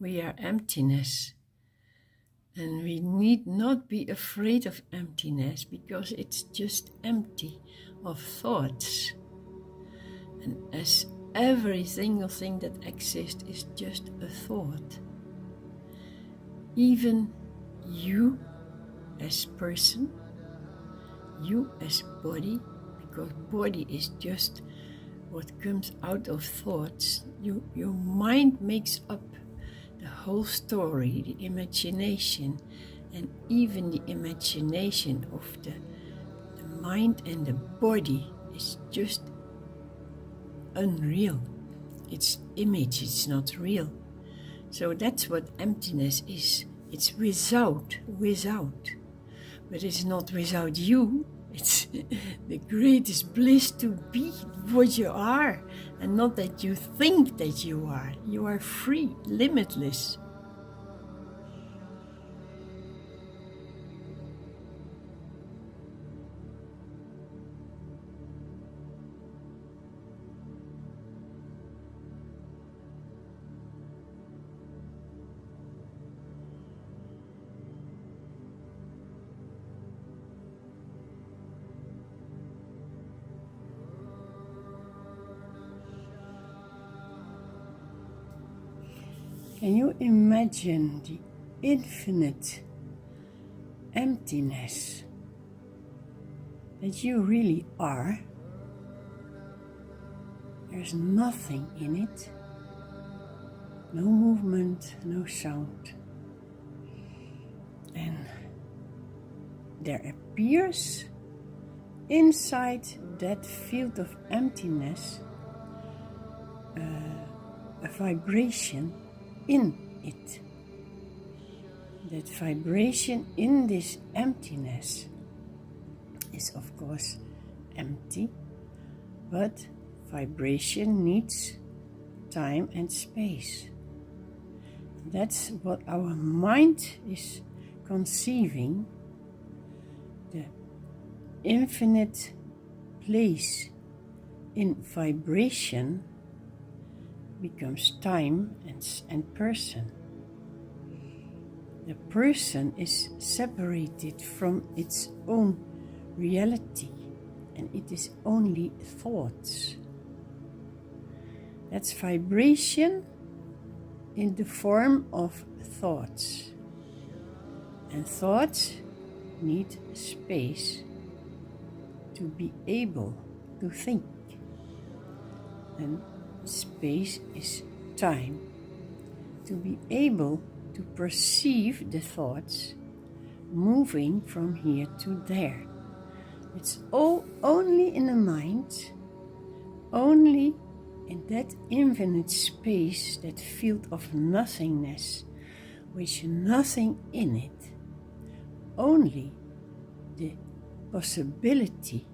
We are emptiness. And we need not be afraid of emptiness because it's just empty of thoughts. And as every single thing that exists is just a thought. Even you as person, you as body, because body is just what comes out of thoughts. Your mind makes up the whole story, the imagination, and even the imagination of the mind and the body is just unreal. It's image, it's not real. So that's what emptiness is. It's without. But it's not without you. It's the greatest bliss to be what you are, and not that you think that you are. You are free, limitless. Can you imagine the infinite emptiness that you really are? There's nothing in it. No movement, no sound. And there appears inside that field of emptiness a vibration in it. That vibration in this emptiness is of course empty, but vibration needs time and space. That's what our mind is conceiving, the infinite place in vibration becomes time and person. The person is separated from its own reality, and it is only thoughts. That's vibration in the form of thoughts. And thoughts need space to be able to think. And space is time to be able to perceive the thoughts moving from here to there. It's all only in the mind, only in that infinite space, that field of nothingness, with nothing in it, only the possibility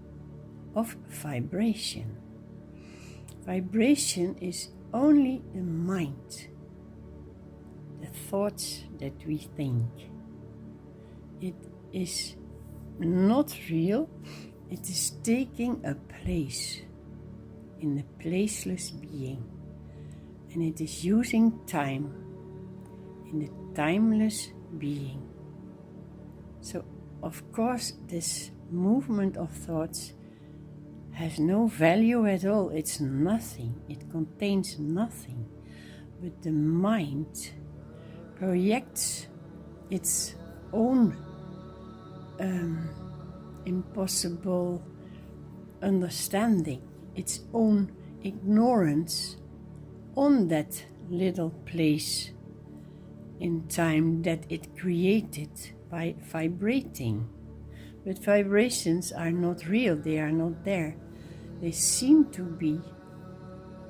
of vibration. Vibration is only the mind, the thoughts that we think. It is not real, it is taking a place in the placeless being, and it is using time in the timeless being. So of course this movement of thoughts has no value at all. It's nothing, it contains nothing, but the mind projects its own impossible understanding, its own ignorance on that little place in time that it created by vibrating. But vibrations are not real, they are not there. They seem to be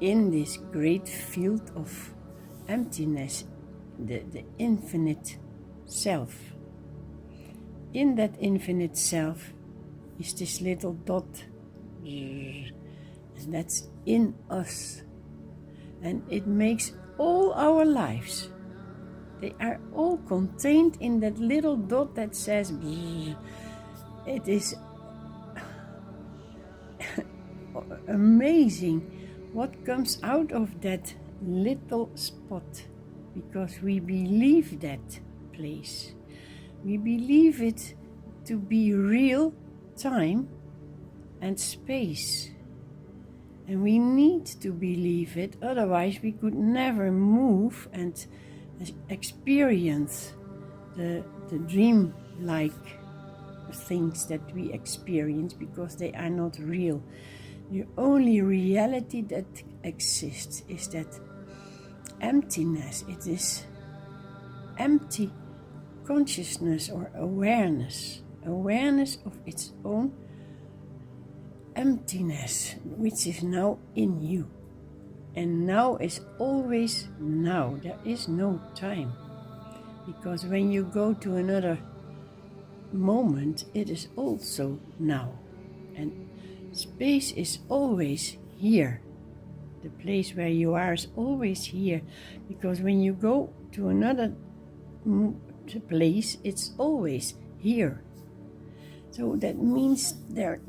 in this great field of emptiness, the infinite self. In that infinite self is this little dot, and that's in us. And it makes all our lives. They are all contained in that little dot that says, it is amazing what comes out of that little spot. because we believe that place. We believe it to be real time and space. And we need to believe it, otherwise we could never move and experience the dream-like things that we experience, because they are not real. The only reality that exists is that emptiness. It is empty consciousness or awareness of its own emptiness, which is now in you. And now is always now. There is no time. Because when you go to another moment, it is also now. And space is always here. The place where you are is always here. Because when you go to another place, it's always here. So that means there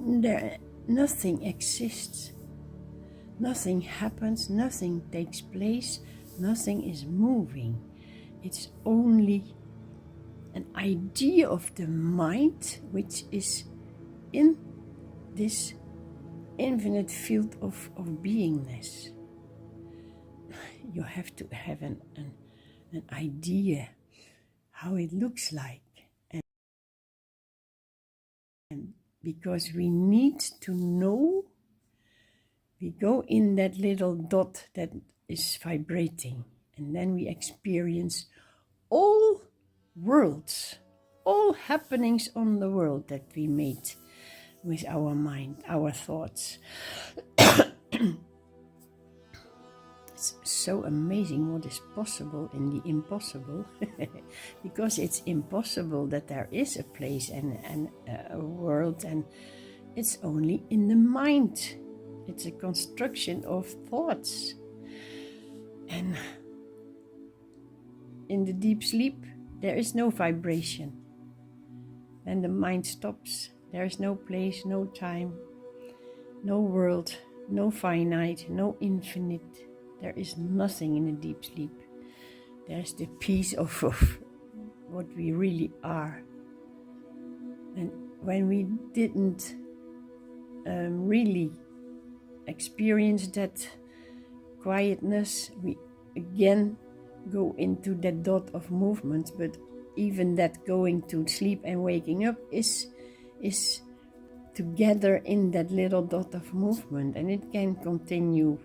nothing exists. Nothing happens, nothing takes place, nothing is moving. It's only an idea of the mind, which is in this infinite field of beingness. You have to have an idea how it looks like. And because we need to know, we go in that little dot that is vibrating, and then we experience all worlds, all happenings on the world that we made with our mind, our thoughts. It's so amazing what is possible in the impossible, because it's impossible that there is a place and a world, and it's only in the mind. It's a construction of thoughts. And in the deep sleep, there is no vibration. And the mind stops. There is no place, no time, no world, no finite, no infinite. There is nothing in a deep sleep. There's the peace of what we really are. And when we didn't really experience that quietness, we again go into that dot of movement. But even that going to sleep and waking up is together in that little dot of movement, and it can continue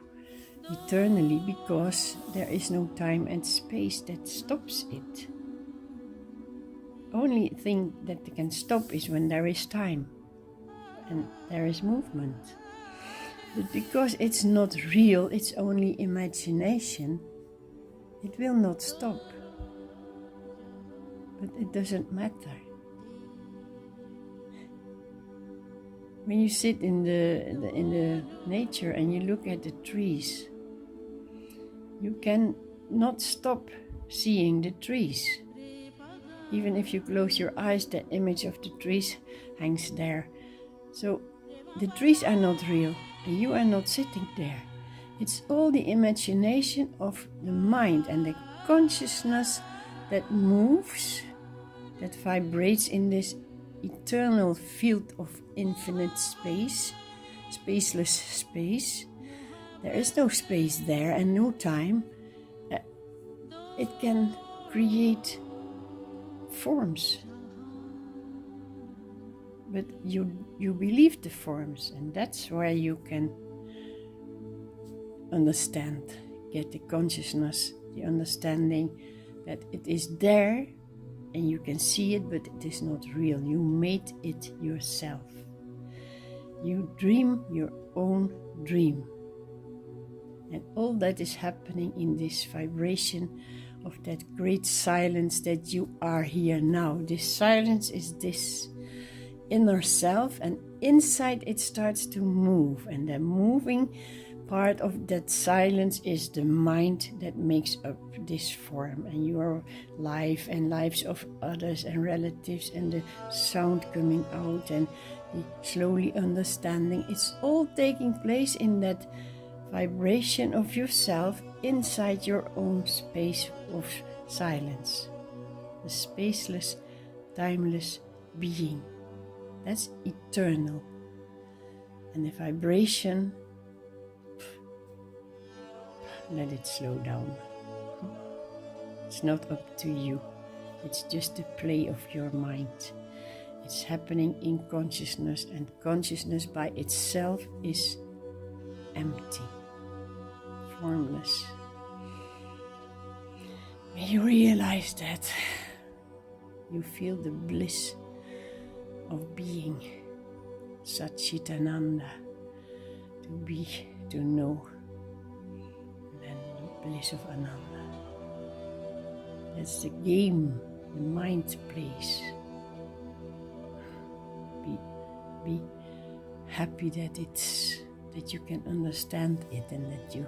eternally, because there is no time and space that stops it. Only thing that can stop is when there is time and there is movement. But because it's not real, it's only imagination, it will not stop. But it doesn't matter. When you sit in the nature and you look at the trees, you can not stop seeing the trees. Even if you close your eyes, the image of the trees hangs there. So the trees are not real, and you are not sitting there. It's all the imagination of the mind and the consciousness that moves, that vibrates in this eternal field of infinite space, spaceless space. There is no space there and no time. It can create forms. But you believe the forms, and that's where you can understand, get the consciousness, the understanding that it is there and you can see it, but it is not real. You made it yourself. You dream your own dream. And all that is happening in this vibration of that great silence that you are here now. This silence is this inner self, and inside it starts to move, and the moving part of that silence is the mind that makes up this form, and your life and lives of others and relatives, and the sound coming out and the slowly understanding. It's all taking place in that vibration of yourself inside your own space of silence. The spaceless, timeless being. That's eternal. And the vibration, let it slow down. It's not up to you. It's just the play of your mind. It's happening in consciousness, and consciousness by itself is empty, formless. When you realize that, you feel the bliss of being Satchitananda, to be, to know, and the bliss of Ananda. That's the game the mind plays. Be happy that you can understand it and that you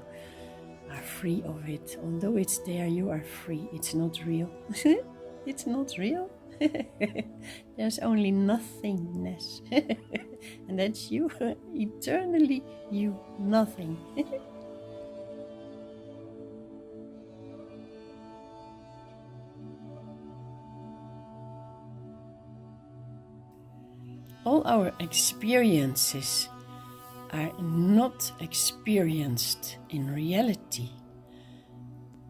are free of it. Although it's there, you are free. It's not real. It's not real. There's only nothingness. And that's you, eternally you, nothing. All our experiences are not experienced in reality.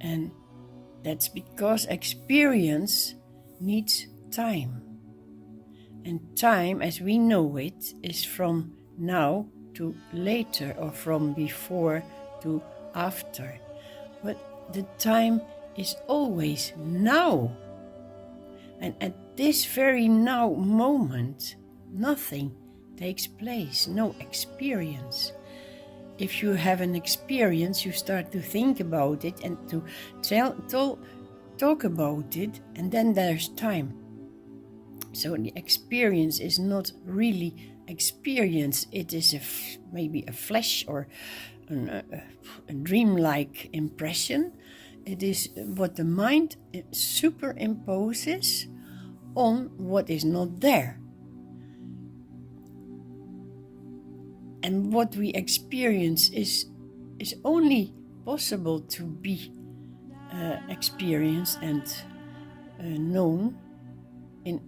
And that's because experience needs time. And time, as we know it, is from now to later, or from before to after. But the time is always now. And at this very now moment, nothing takes place, no experience. If you have an experience, you start to think about it and to talk about it, and then there's time. So the experience is not really experience. It is maybe a flash or a dreamlike impression. It is what the mind superimposes on what is not there. And what we experience is only possible to be experienced and known in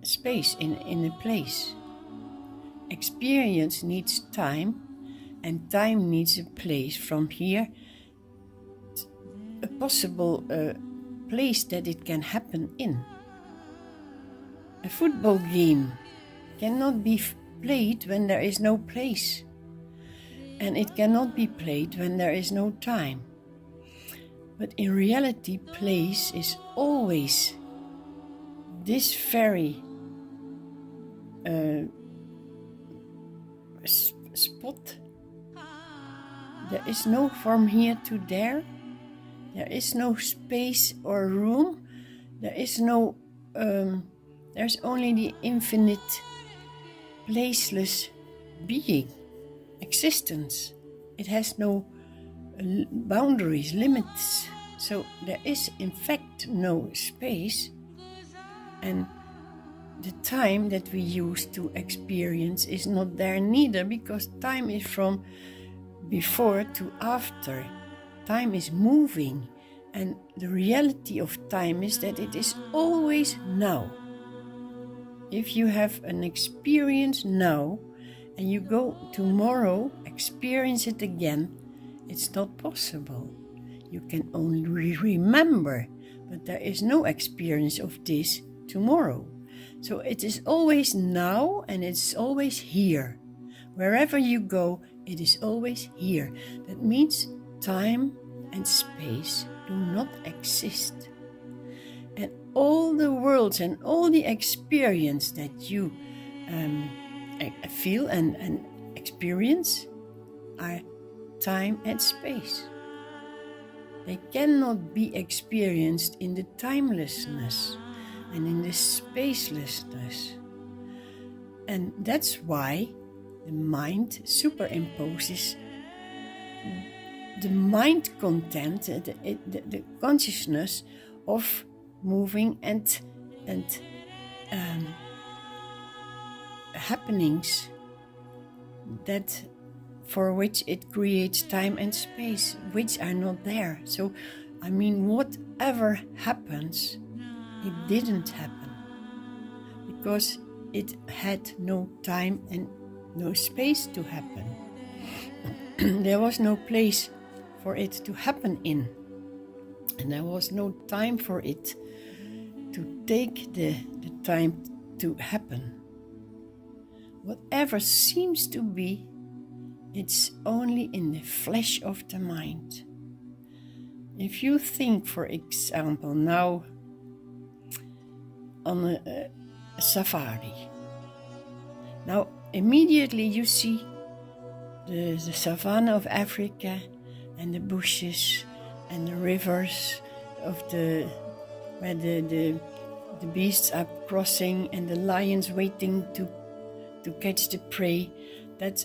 space, in a place. Experience needs time, and time needs a place. From here, a possible place that it can happen in. A football game cannot be played when there is no place, and it cannot be played when there is no time. But in reality, place is always this very spot. There is no from here to there. There is no space or room. There is no. There's only the infinite, placeless being, existence. It has no boundaries, limits. So there is in fact no space, and the time that we use to experience is not there neither, because time is from before to after. Time is moving, and the reality of time is that it is always now. If you have an experience now and you go tomorrow, experience it again, it's not possible. You can only remember, but there is no experience of this tomorrow. So it is always now, and it's always here. Wherever you go, it is always here. That means time and space do not exist. And all the worlds and all the experience that you feel and experience are time and space. They cannot be experienced in the timelessness and in the spacelessness. And that's why the mind superimposes the mind content, the consciousness of moving and happenings that for which it creates time and space, which are not there. So, I mean, whatever happens, it didn't happen because it had no time and no space to happen. There was no place for it to happen in, and there was no time for it to take the time to happen. Whatever seems to be, it's only in the flesh of the mind. If you think, for example, now on a safari, now immediately you see the savanna of Africa and the bushes and the rivers of where the beasts are crossing and the lions waiting to catch the prey.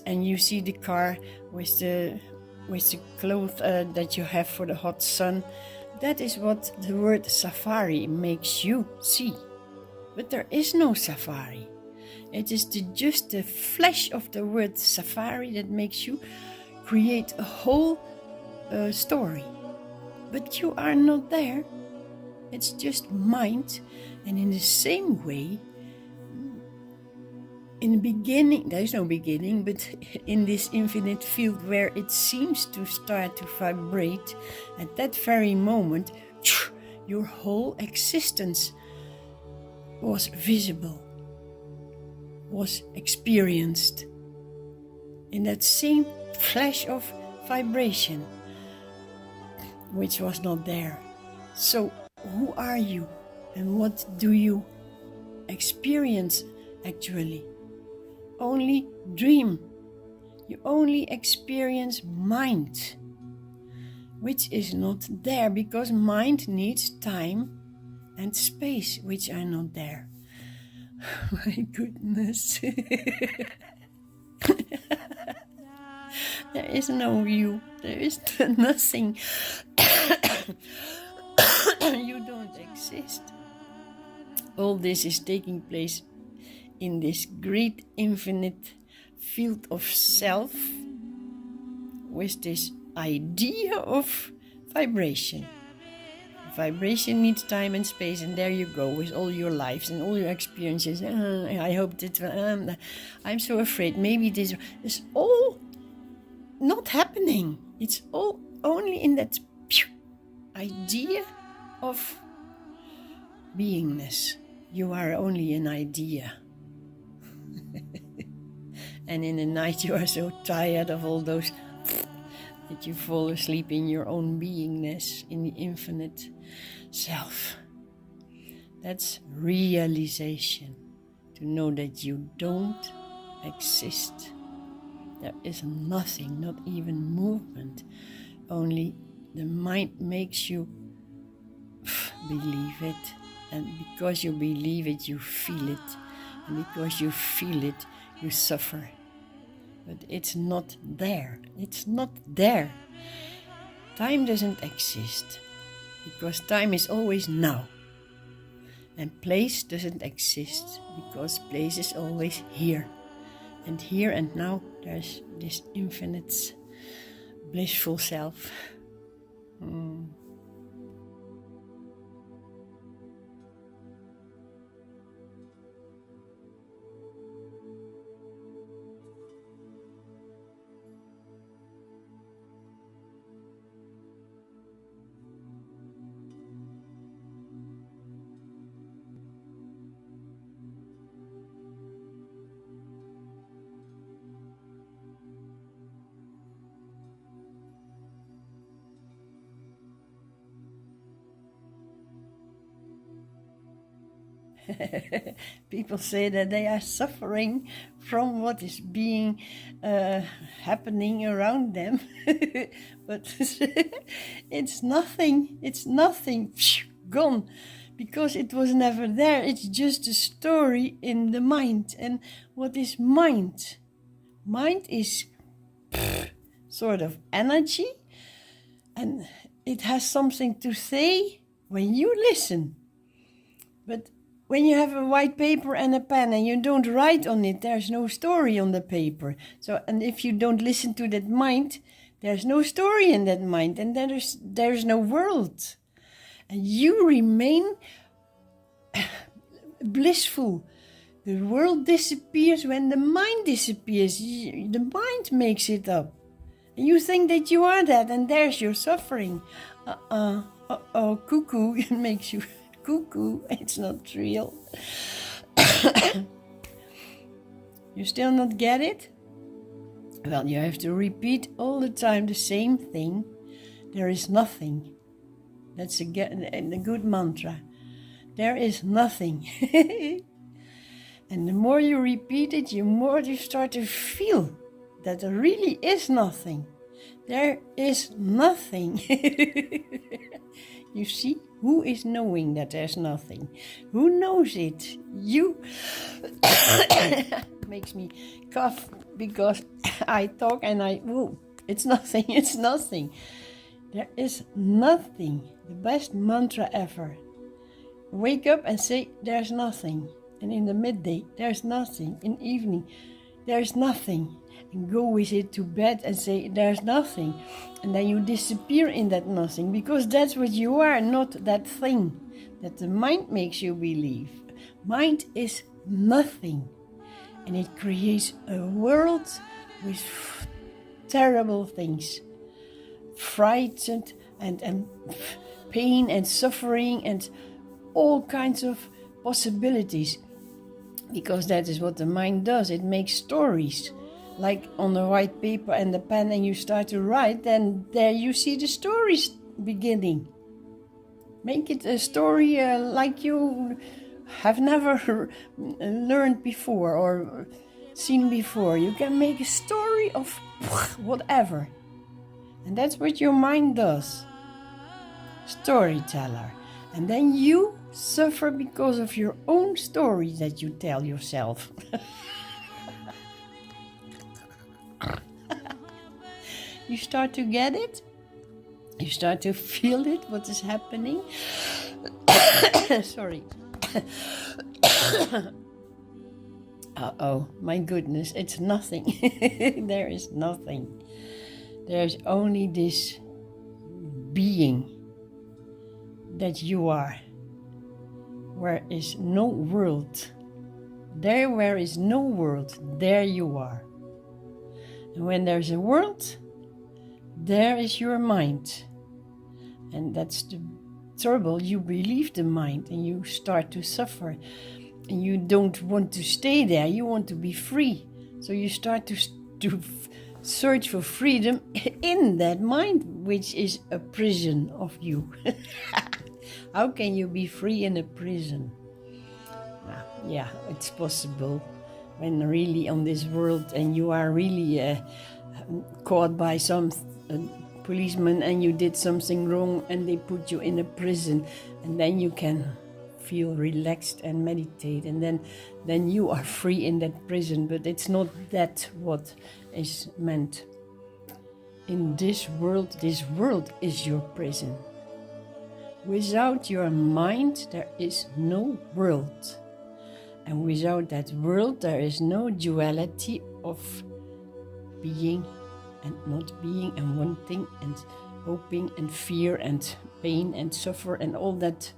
And you see the car with the clothes that you have for the hot sun. That is what the word safari makes you see. But there is no safari. It is just the flesh of the word safari that makes you create a whole story. But you are not there. It's just mind. And in the same way, in the beginning, there is no beginning, but in this infinite field where it seems to start to vibrate, at that very moment, your whole existence was visible, was experienced in that same flash of vibration, which was not there. So, who are you and what do you experience actually? Only dream. You only experience mind, which is not there because mind needs time and space, which are not there. My goodness. There is no you. There is nothing. You don't exist. All this is taking place in this great infinite field of self with this idea of vibration. Vibration needs time and space, and there you go with all your lives and all your experiences. I hope that I'm so afraid. Maybe this is all not happening. It's all only in that idea of beingness. You are only an idea. And in the night you are so tired of all those that you fall asleep in your own beingness, in the infinite self. That's realization, to know that you don't exist. There is nothing, not even movement. Only the mind makes you believe it. And because you believe it, you feel it. And because you feel it, you suffer. But it's not there. It's not there. Time doesn't exist. Because time is always now. And place doesn't exist. Because place is always here. And here and now there's this infinite blissful self. People say that they are suffering from what is being happening around them. But it's nothing gone, because it was never there. It's just a story in the mind. And what is mind? Mind is sort of energy, and it has something to say when you listen. But when you have a white paper and a pen and you don't write on it, there's no story on the paper. So, and if you don't listen to that mind, there's no story in that mind, and there's no world. And you remain blissful. The world disappears when the mind disappears. The mind makes it up. And you think that you are that, and there's your suffering. Cuckoo, it makes you cuckoo. It's not real. You still not get it? Well, you have to repeat all the time the same thing. There is nothing. That's a good mantra. There is nothing. And the more you repeat it, the more you start to feel that there really is nothing. There is nothing. You see, who is knowing that there's nothing? Who knows it? You. Makes me cough because I talk and it's nothing, it's nothing. There is nothing. The best mantra ever. Wake up and say, there's nothing. And in the midday, there's nothing. In evening, there's nothing. And go with it to bed and say, there's nothing. And then you disappear in that nothing, because that's what you are, not that thing that the mind makes you believe. Mind is nothing. And it creates a world with terrible things. Frightened and pain and suffering and all kinds of possibilities. Because that is what the mind does. It makes stories. Like on the white paper and the pen, and you start to write, then there you see the stories beginning. Make it a story like you have never learned before or seen before. You can make a story of whatever. And that's what your mind does. Storyteller. And then you suffer because of your own story that you tell yourself. You start to get it. You start to feel it, what is happening. Sorry. My goodness, it's nothing. There is nothing. There's only this being that you are. Where is no world. There where is no world, there you are. And when there's a world, there is your mind. And that's the trouble. You believe the mind and you start to suffer. And you don't want to stay there. You want to be free. So you start to search for freedom in that mind, which is a prison of you. How can you be free in a prison? Yeah, it's possible. When really on this world and you are really caught by some policeman and you did something wrong and they put you in a prison, and then you can feel relaxed and meditate, and then you are free in that prison. But it's not that what is meant. In this world is your prison. Without your mind, there is no world. And without that world, there is no duality of being and not being, and wanting and hoping and fear and pain and suffer and all that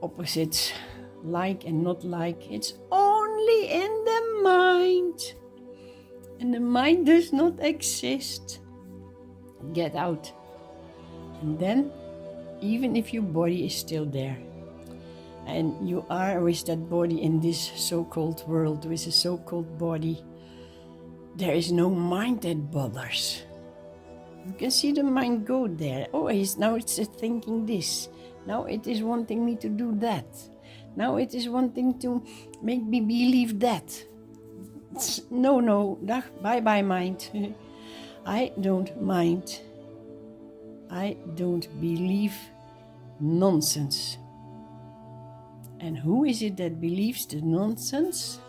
opposites, like and not like. It's only in the mind. And the mind does not exist. Get out. And then, even if your body is still there, and you are with that body in this so-called world, with a so-called body, there is no mind that bothers. You can see the mind go there. Now it's thinking this. Now it is wanting me to do that. Now it is wanting to make me believe that. No, bye-bye mind. I don't mind. I don't believe nonsense. And who is it that believes the nonsense?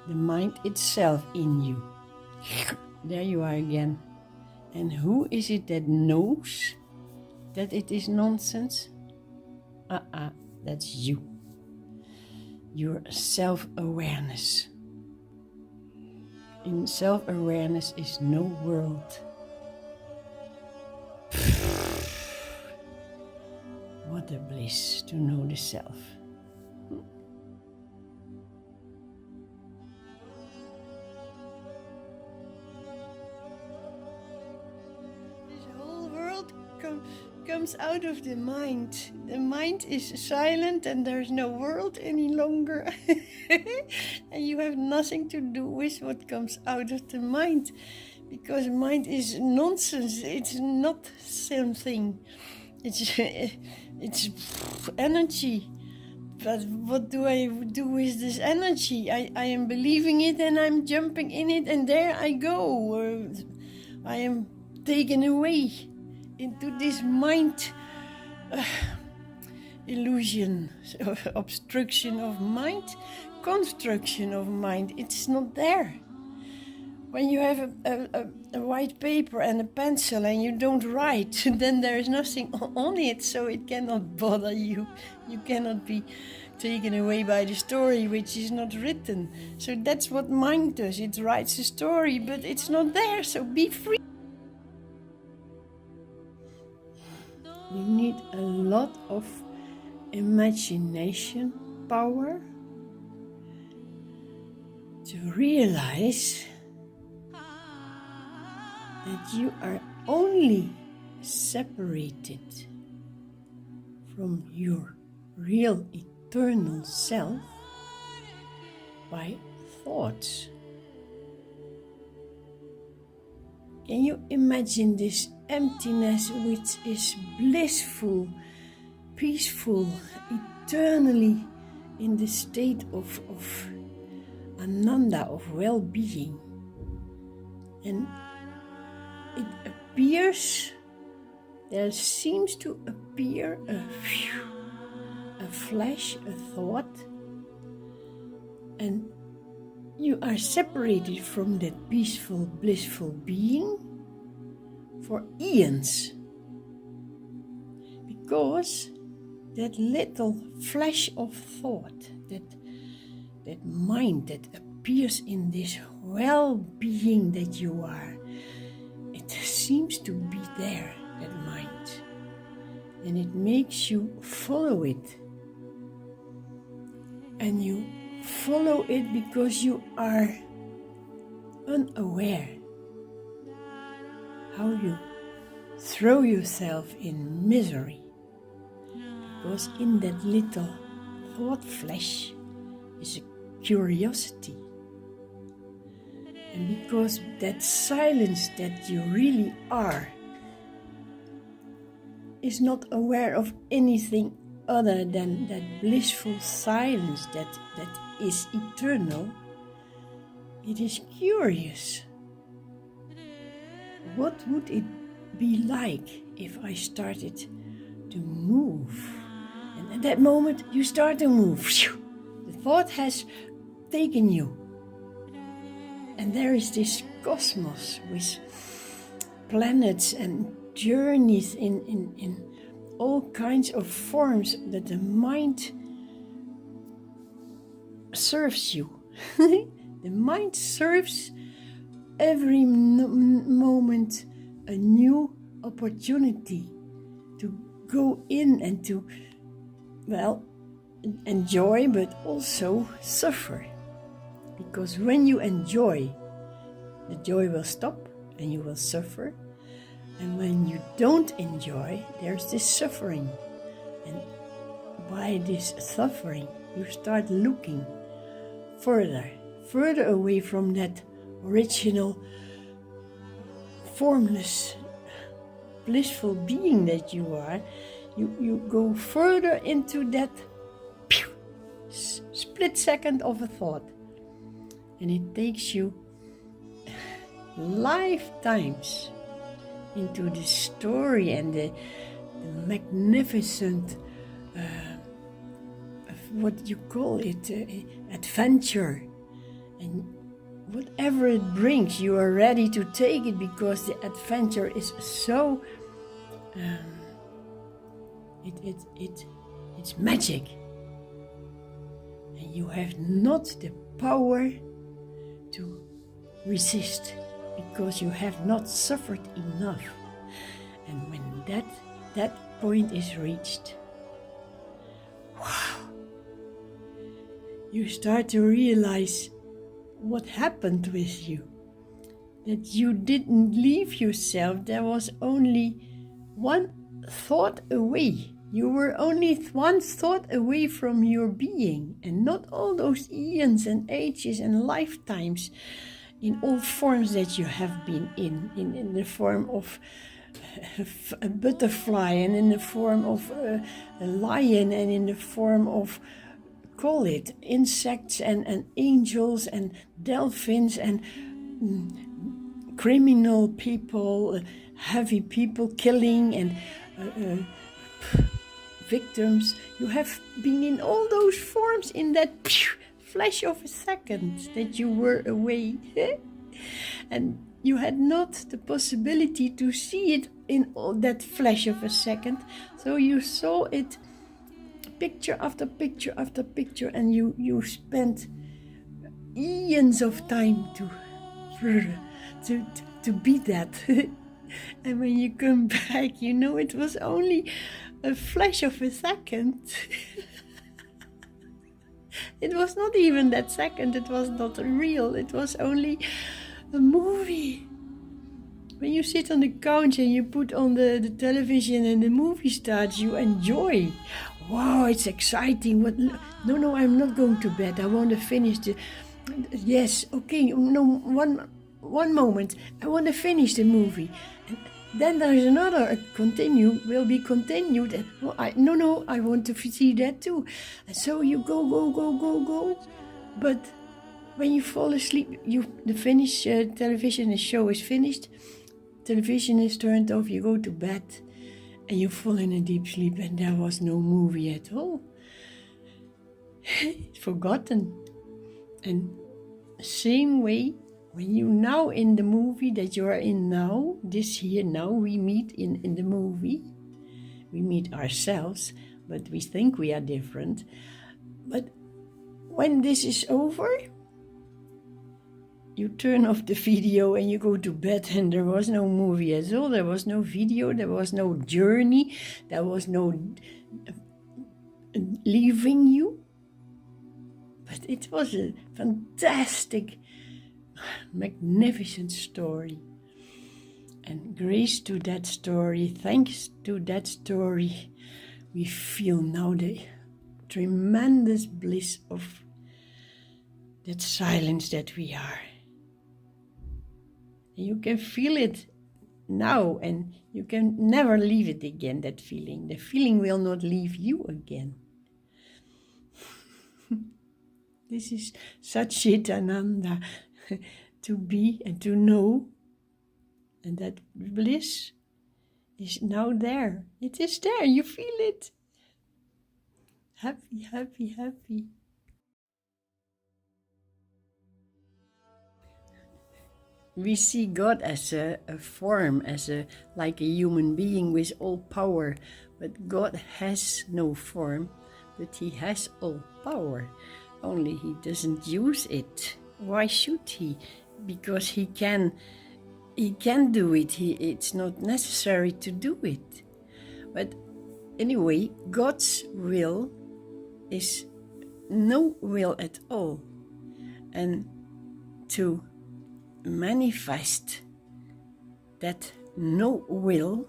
The mind itself in you. There you are again. And who is it that knows that it is nonsense? That's you. your self-awareness. In self-awareness is no world. What a bliss to know the self. This whole world comes out of the mind. The mind is silent and there's no world any longer. And you have nothing to do with what comes out of the mind. Because mind is nonsense. It's not something. It's energy. But what do I do with this energy? I am believing it and I'm jumping in it and there I go. I am taken away into this mind illusion, obstruction of mind, construction of mind. It's not there. When you have a white paper and a pencil and you don't write, then there is nothing on it, so it cannot bother you. You cannot be taken away by the story which is not written. So that's what mind does. It writes a story, but it's not there, so be free. You need a lot of imagination power to realize that you are only separated from your real eternal self by thoughts. Can you imagine this emptiness which is blissful, peaceful, eternally in the state of ananda, of well-being? And it appears, there seems to appear a flash, a thought, and you are separated from that peaceful, blissful being for eons. Because that little flash of thought, that mind that appears in this well-being that you are, it seems to be there, that mind. And it makes you follow it. And you follow it because you are unaware how you throw yourself in misery. Because in that little thought flash is a curiosity. And because that silence that you really are is not aware of anything other than that blissful silence that is eternal, it is curious. What would it be like if I started to move? And at that moment you start to move. The thought has taken you. And there is this cosmos with planets and journeys in all kinds of forms that the mind serves you. The mind serves every moment a new opportunity to go in and to, well, enjoy but also suffer. Because when you enjoy, the joy will stop and you will suffer. And when you don't enjoy, there's this suffering. And by this suffering, you start looking further away from that original, formless, blissful being that you are. You go further into that split second of a thought. And it takes you lifetimes into the story and the magnificent, what you call it, adventure. And whatever it brings, you are ready to take it because the adventure is so, it's magic. And you have not the power to resist because you have not suffered enough. And when that point is reached, wow, you start to realize what happened with you. That you didn't leave yourself. There was only one thought away. You were only one thought away from your being, and not all those eons and ages and lifetimes in all forms that you have been in the form of a butterfly, and in the form of a lion, and in the form of, call it, insects and angels and dolphins and criminal people, heavy people killing and victims. You have been in all those forms in that flash of a second that you were away. And you had not the possibility to see it in all that flash of a second. So you saw it picture after picture after picture, and you spent eons of time to be that. And when you come back, you know it was only a flash of a second. It was not even that second, it was not real, it was only a movie. When you sit on the couch and you put on the television and the movie starts, you enjoy. Wow, it's exciting. What? No, I'm not going to bed. I want to finish the... Yes, okay, no, one moment. I want to finish the movie. And then there's another, will be continued. And, oh, I want to see that too. And so you go. But when you fall asleep, the television show is finished. Television is turned off, you go to bed, and you fall in a deep sleep, and there was no movie at all. It's forgotten. And same way, when you now in the movie that you are in now, we meet in the movie. We meet ourselves, but we think we are different. But when this is over, you turn off the video and you go to bed, and there was no movie at all. There was no video, there was no journey, there was no leaving you. But it was a fantastic, magnificent story. And grace to that story, thanks to that story, we feel now the tremendous bliss of that silence that we are. You can feel it now, and you can never leave it again, that feeling. The feeling will not leave you again. This is Satchitananda, to be and to know. And that bliss is now there. It is there, you feel it. Happy, happy, happy. We see God as a form, like a human being with all power. But God has no form, but He has all power. Only He doesn't use it. Why should He? Because He can do it. It's not necessary to do it. But anyway, God's will is no will at all. And to manifest that no will,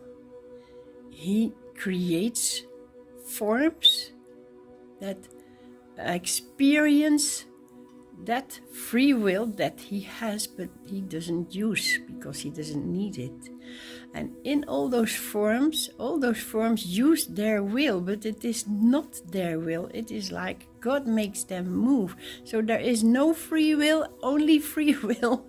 He creates forms that experience that free will that He has, but He doesn't use because He doesn't need it. And in all those forms use their will, but it is not their will. It is like God makes them move. So there is no free will, only free will.